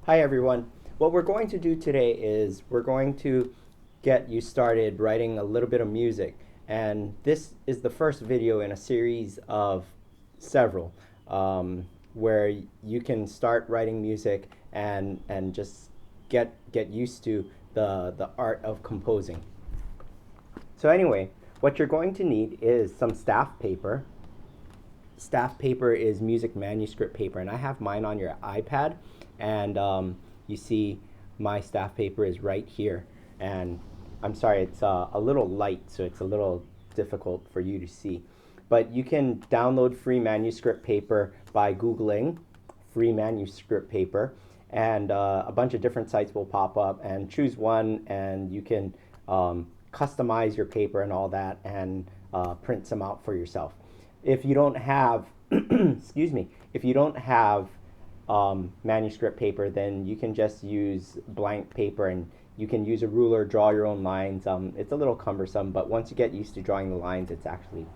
Hi everyone. What we're going to do today is we're going to get you started writing a little bit of music, and this is the first video in a series of several where you can start writing music and just get used to the art of composing. So anyway, what you're going to need is some staff paper. Staff paper is music manuscript paper, and I have mine on your iPad, and you see my staff paper is right here, and I'm sorry, it's a little light, so it's a little difficult for you to see, but you can download free manuscript paper by Googling free manuscript paper, and a bunch of different sites will pop up, and choose one, and you can customize your paper and all that, and print some out for yourself. If you don't have, excuse me, if you don't have manuscript paper, then you can just use blank paper, and you can use a ruler, draw your own lines. It's a little cumbersome, but once you get used to drawing the lines, it's actually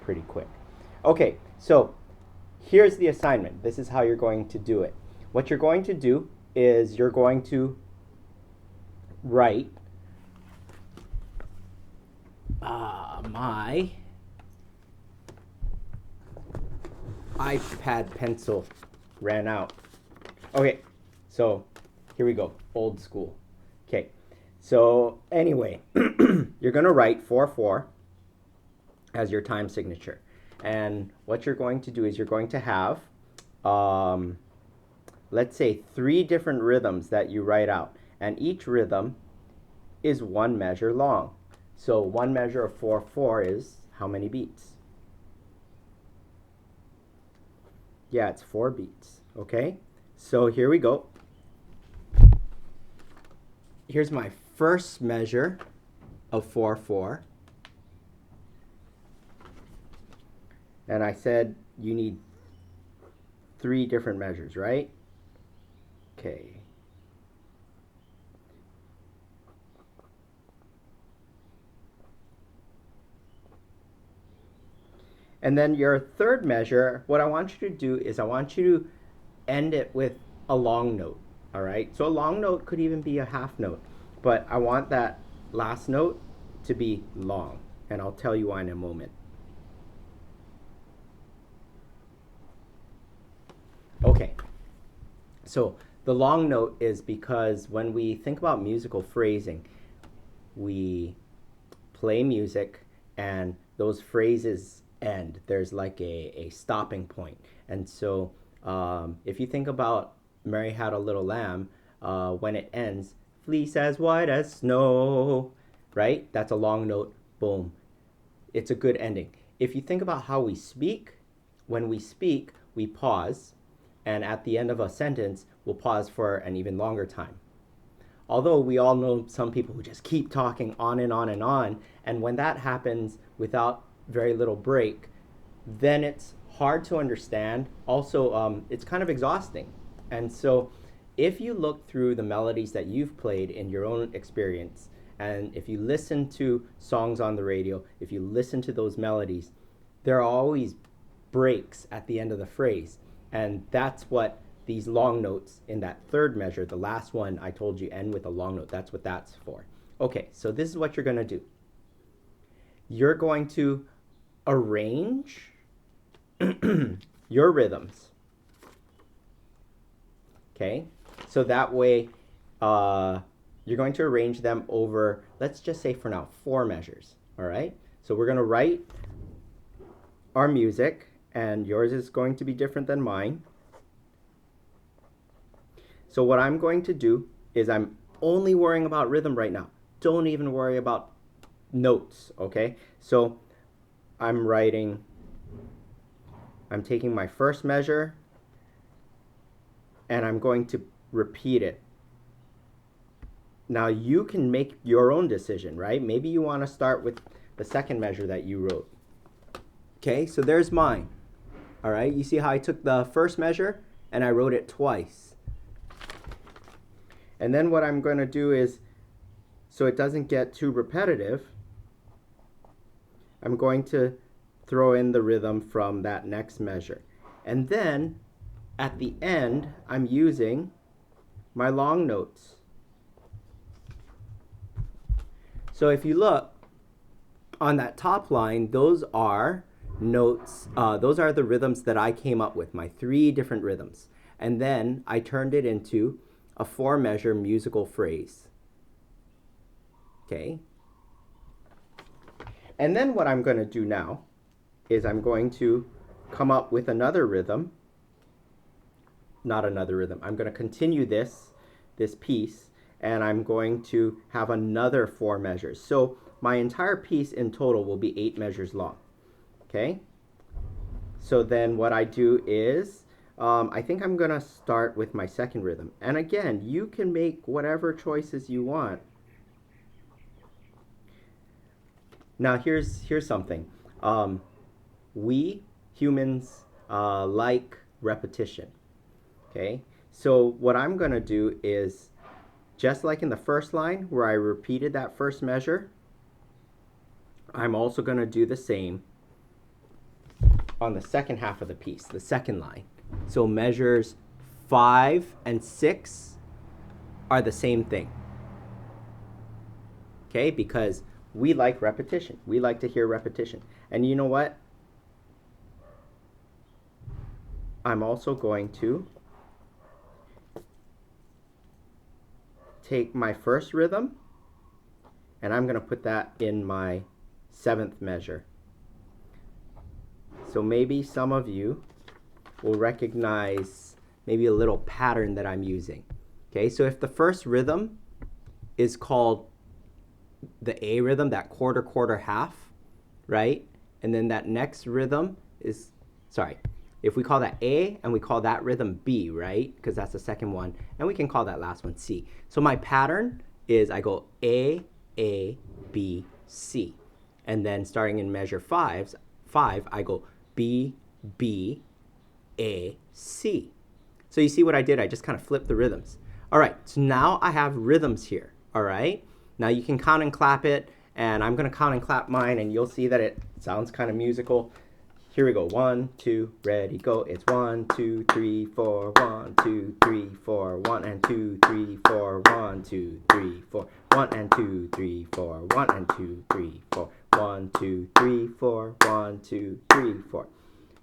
pretty quick. Okay, so here's the assignment. This is how you're going to do it. What you're going to do is you're going to write my iPad pencil ran out. Okay, so here we go, old school. Okay, so anyway, you're going to write 4/4 as your time signature. And what you're going to do is you're going to have, let's say, 3 different rhythms that you write out. And each rhythm is 1 measure long. So 1 measure of 4/4 is how many beats? Yeah, it's 4 beats, okay? So here we go. Here's my first measure of 4/4. And I said you need 3 different measures, right? Okay. And then your third measure, what I want you to do is I want you to end it with a long note, all right? So a long note could even be a half note, but I want that last note to be long, and I'll tell you why in a moment. Okay, so the long note is because when we think about musical phrasing, we play music and those phrases end. There's like a stopping point. And so if you think about Mary Had a Little Lamb, when it ends, fleece as white as snow, right? That's a long note, boom. It's a good ending. If you think about how we speak, when we speak, we pause, and at the end of a sentence, we'll pause for an even longer time. Although we all know some people who just keep talking on and on and on, and when that happens without very little break, then it's hard to understand. Also, it's kind of exhausting. And so if you look through the melodies that you've played in your own experience, and if you listen to songs on the radio, if you listen to those melodies, there are always breaks at the end of the phrase. And that's what these long notes in that third measure, the last one I told you, end with a long note. That's what that's for. Okay, so this is what you're going to do. You're going to arrange your rhythms. Okay, so that way you're going to arrange them over, let's just say for now, 4 measures. All right, so we're going to write our music, and yours is going to be different than mine. So what I'm going to do is I'm only worrying about rhythm right now. Don't even worry about notes, okay? So I'm taking my first measure, and I'm going to repeat it. Now you can make your own decision, right? Maybe you want to start with the second measure that you wrote. Okay, so there's mine. All right, you see how I took the first measure and I wrote it twice. And then what I'm going to do is, so it doesn't get too repetitive, I'm going to throw in the rhythm from that next measure. And then at the end, I'm using my long notes. So if you look on that top line, those are notes, those are the rhythms that I came up with, my 3 different rhythms. And then I turned it into a 4-measure musical phrase. Okay? And then what I'm going to do now is I'm going to come up with another rhythm. Not another rhythm. I'm going to continue this piece, and I'm going to have another 4 measures. So my entire piece in total will be 8 measures long. Okay? So then what I do is, I think I'm going to start with my second rhythm. And again, you can make whatever choices you want. Now here's something. We humans like repetition. Okay? So what I'm going to do is, just like in the first line where I repeated that first measure, I'm also going to do the same on the second half of the piece, the second line. So measures 5 and 6 are the same thing. Okay? Because we like repetition. We like to hear repetition. And you know what? I'm also going to take my first rhythm and I'm going to put that in my 7th measure. So maybe some of you will recognize maybe a little pattern that I'm using. Okay, so if the first rhythm is called the A rhythm, that quarter, quarter, half, right? And then that next rhythm is, if we call that A and we call that rhythm B, right? Because that's the second one. And we can call that last one C. So my pattern is I go A, B, C. And then starting in measure 5, I go B, B, A, C. So you see what I did? I just kind of flipped the rhythms. All right, so now I have rhythms here, all right? Now you can count and clap it, and I'm going to count and clap mine, and you'll see that it sounds kind of musical. Here we go. 1, 2, ready, go. It's 1, 2, 3, 4, 1, 2, 3, 4, 1 and 2, 3, 4, 1, 2, 3, 4, 1 and 2, 3, 4, 1 and 2, 3, 4, 1, 2, 3, 4, 1, 2, 3, 4.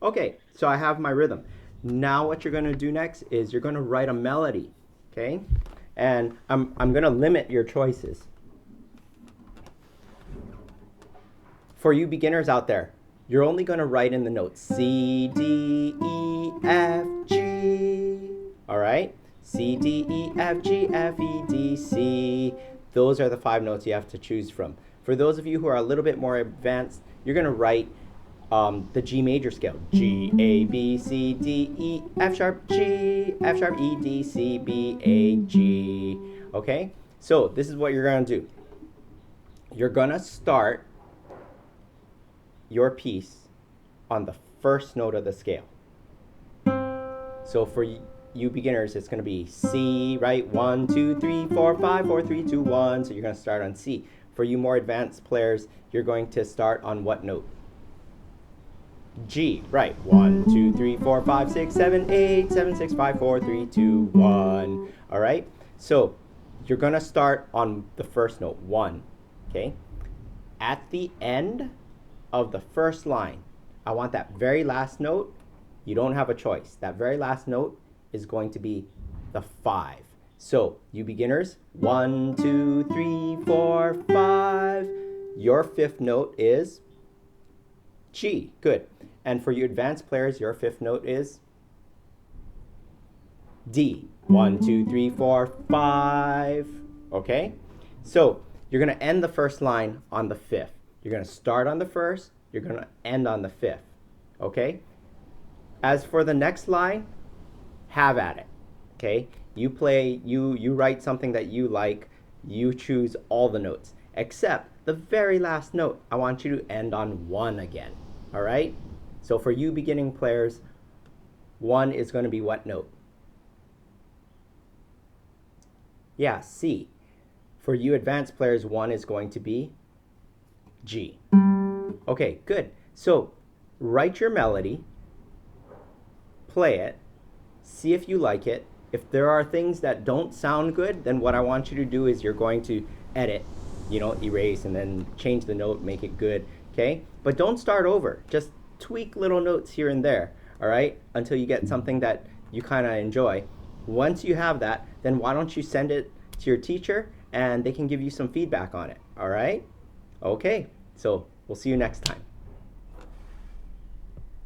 Okay, so I have my rhythm. Now what you're going to do next is you're going to write a melody, okay? And I'm going to limit your choices. For you beginners out there, you're only going to write in the notes C, D, E, F, G. All right? C, D, E, F, G, F, E, D, C. Those are the 5 notes you have to choose from. For those of you who are a little bit more advanced, you're going to write the G major scale. G, A, B, C, D, E, F sharp, G, F sharp, E, D, C, B, A, G. Okay? So this is what you're going to do. You're going to start your piece on the first note of the scale. So for you beginners, it's going to be C, right? 1, 2, 3, 4, 5, 4, 3, 2, 1. So you're going to start on C. For you more advanced players, you're going to start on what note? G, right? 1, 2, 3, 4, 5, 6, 7, 8, 7, 6, 5, 4, 3, 2, 1. All right? So you're going to start on the first note, 1. Okay? At the end of the first line, I want that very last note. You don't have a choice. That very last note is going to be the 5. So, you beginners, 1, 2, 3, 4, 5. Your 5th note is G. Good. And for you advanced players, your 5th note is D. 1, 2, 3, 4, 5. Okay? So, you're going to end the first line on the 5th. You're going to start on the 1st. You're going to end on the 5th. Okay? As for the next line, have at it. Okay? You play, you write something that you like. You choose all the notes. Except the very last note. I want you to end on 1 again. All right? So for you beginning players, 1 is going to be what note? Yeah, C. For you advanced players, 1 is going to be G. Okay, good. So write your melody, play it, see if you like it, If there are things that don't sound good, then what I want you to do is you're going to edit, erase, and then change the note, make it good, okay? But don't start over. Just tweak little notes here and there, all right, until you get something that you kind of enjoy. Once you have that, then why don't you send it to your teacher and they can give you some feedback on it, all right? Okay, so we'll see you next time.